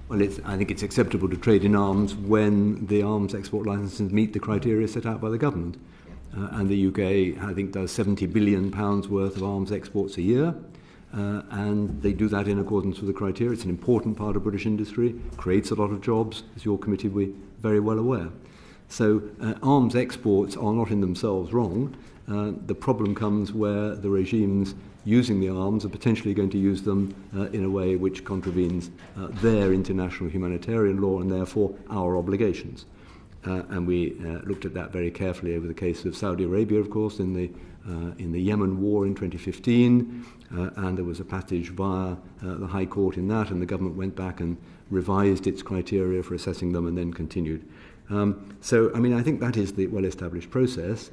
Well, I think it's acceptable to trade in arms when the arms export licenses meet the criteria set out by the government. And the UK, I think, does £70 billion worth of arms exports a year. And they do that in accordance with the criteria. It's an important part of British industry, creates a lot of jobs, as your committee will be very well aware. So arms exports are not in themselves wrong. The problem comes where the regimes using the arms are potentially going to use them in a way which contravenes their international humanitarian law and therefore our obligations. And we looked at that very carefully over the case of Saudi Arabia, of course, in the Yemen war in 2015, and there was a passage via the High Court in that, and the government went back and revised its criteria for assessing them and then continued. So, I mean, I think that is the well-established process.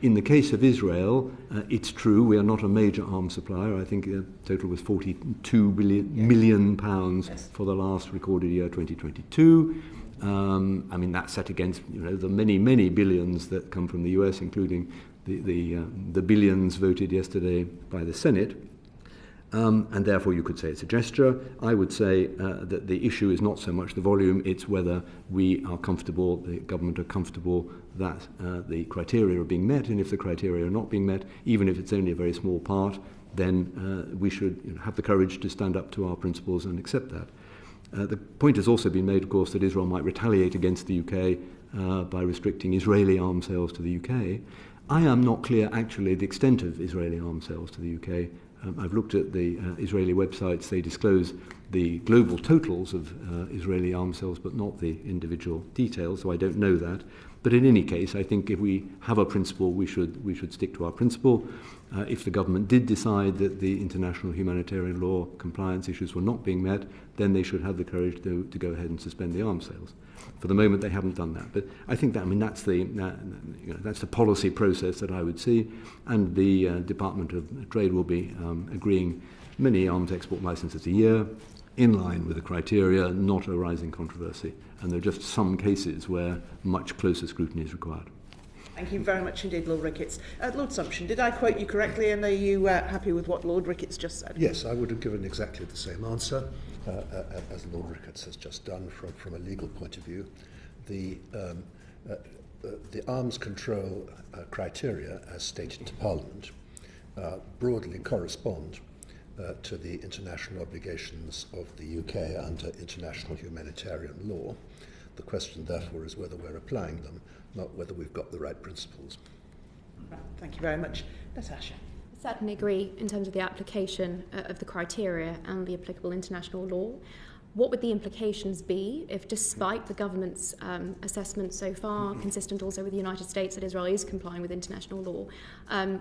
In the case of Israel, it's true we are not a major arms supplier. I think the total was £42 million for the last recorded year, 2022. I mean, that's set against the many billions that come from the US, including the billions voted yesterday by the Senate. And therefore you could say it's a gesture. I would say that the issue is not so much the volume, it's whether we are comfortable, the government are comfortable that the criteria are being met, and if the criteria are not being met, even if it's only a very small part, then we should have the courage to stand up to our principles and accept that. The point has also been made, of course, that Israel might retaliate against the UK by restricting Israeli arms sales to the UK. I am not clear, actually, the extent of Israeli arms sales to the UK. I've looked at the Israeli websites. They disclose the global totals of Israeli arms sales, but not the individual details, so I don't know that. But in any case, I think if we have a principle, we should stick to our principle. If the government did decide that the international humanitarian law compliance issues were not being met, then they should have the courage to go ahead and suspend the arms sales. For the moment, they haven't done that. But I think that's the policy process that I would see, and the Department of Trade will be agreeing many arms export licenses a year, in line with the criteria, not a rising controversy. And there are just some cases where much closer scrutiny is required. Thank you very much indeed, Lord Ricketts. Lord Sumption, did I quote you correctly, and are you happy with what Lord Ricketts just said? Yes, I would have given exactly the same answer as Lord Ricketts has just done from a legal point of view. The arms control criteria, as stated to Parliament, broadly correspond to the international obligations of the UK under international humanitarian law. The question, therefore, is whether we're applying them, not whether we've got the right principles. Thank you very much. Natasha. I certainly agree in terms of the application of the criteria and the applicable international law. What would the implications be if, despite the government's assessment so far, consistent also with the United States that Israel is complying with international law,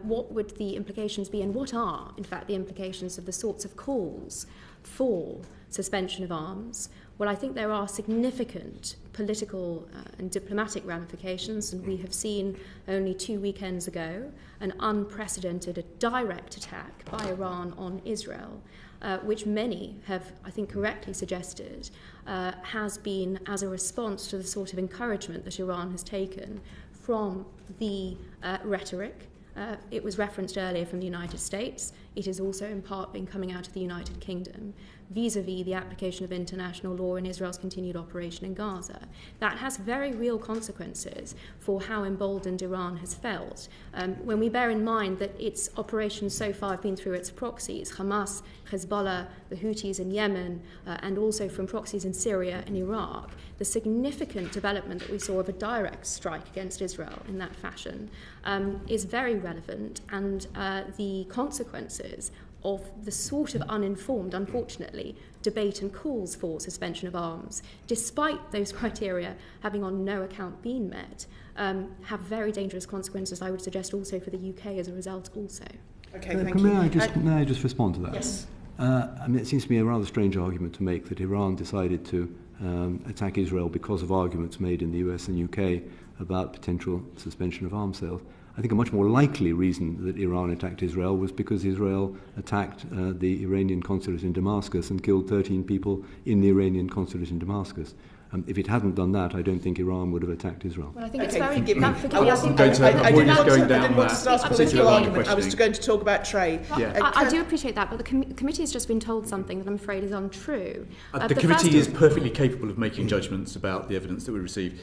what would the implications be, and what are, in fact, the implications of the sorts of calls for suspension of arms? Well, I think there are significant political and diplomatic ramifications, and we have seen only 2 weekends ago an unprecedented, direct attack by Iran on Israel, which many have, I think, correctly suggested has been as a response to the sort of encouragement that Iran has taken from the rhetoric. It was referenced earlier from the United States. It has also in part been coming out of the United Kingdom vis-à-vis the application of international law in Israel's continued operation in Gaza. That has very real consequences for how emboldened Iran has felt. When we bear in mind that its operations so far have been through its proxies, Hamas, Hezbollah, the Houthis in Yemen, and also from proxies in Syria and Iraq, the significant development that we saw of a direct strike against Israel in that fashion is very relevant, and the consequences of the sort of uninformed, unfortunately, debate and calls for suspension of arms, despite those criteria having on no account been met, have very dangerous consequences, I would suggest, also for the UK as a result also. Okay, thank you. May I just respond to that? Yes. I mean, it seems to me a rather strange argument to make that Iran decided to attack Israel because of arguments made in the US and UK about potential suspension of arms sales. I think a much more likely reason that Iran attacked Israel was because Israel attacked the Iranian consulate in Damascus and killed 13 people in the Iranian consulate in Damascus. If it hadn't done that, I don't think Iran would have attacked Israel. Well, I think it's Okay, very... forgive me. Forgive me, I think... I didn't want to start a particular political line of argument. I was going to talk about trade. Well, I do appreciate that, but the committee has just been told something that I'm afraid is untrue. The committee is perfectly capable of making judgments about the evidence that we receive.